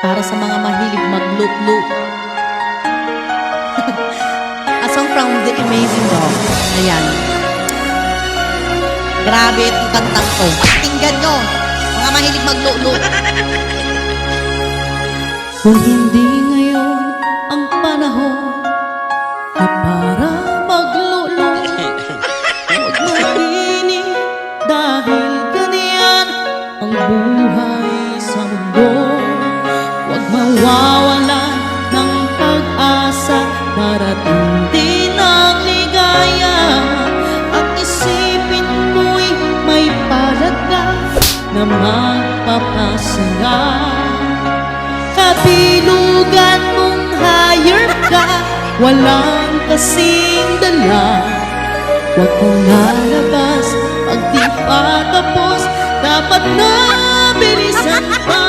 Para sa mga mahilig mag-loop-loop. A song from The Amazing Dog. Ayan. Grabe itong kantang to. Pakinggan nyo, mga mahilig mag-loop-loop. Kung hindi ngayon ang panahon na para mag-loop-loop, huwag mag-inip dahil ganyan ang buhay sa mundo. Huwag mawawalan ng pag-asa, darating din ang ligaya. At isipin mo'y may palad ka na magpapasaya. Kabilugan mong hayop ka, walang kasing dala. Huwag kang lalabas pag di pa tapos, dapat na bilisan pa.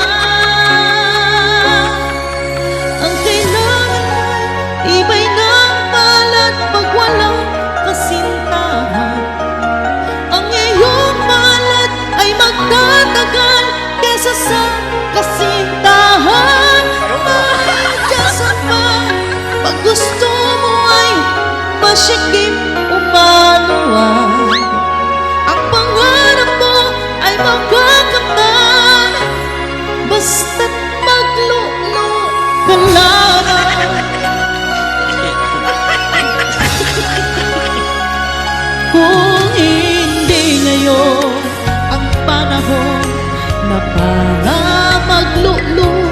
Ang kailangan mo'y ibay ng palad pag walang kasintahan. Ang iyong palad ay magtatagal kesa sa kasintahan. Mahadyasan pa pag gusto mo ay masikip umanuan. Ang pangarap mo ay magkakamtan, basta't maglulo ka lang. Kung hindi ngayon ang panahon na para maglulo,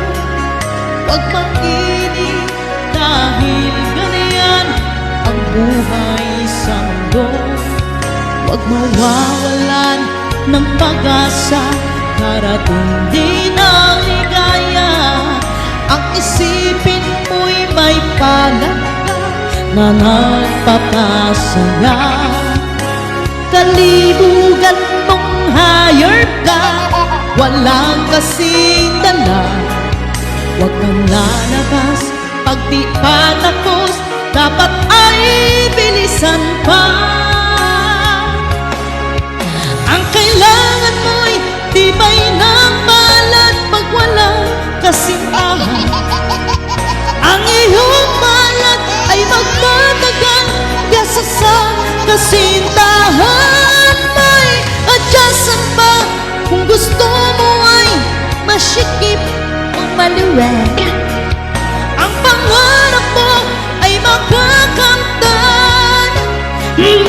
huwag mag-inip dahil ganyan ang buhay sa mundo. Huwag mawawalan ng pag-asa, darating din ang ligaya. Ang isipin mo'y may palad ka na nagpapasaya. Kalibugan mong hayop ka, walang kasing dala. Huwag kang lalabas pag di pa tapos, dapat ay bilisan pa. Ang kailangan mo'y tibay ng palad pag walang kasintahan. Ang iyong palad ay magtatagal kesa sa kasintahan. May adyasan pa kung gusto mo ay masikip o maluwag. Ang pangarap mo ay magkakamtan,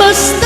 basta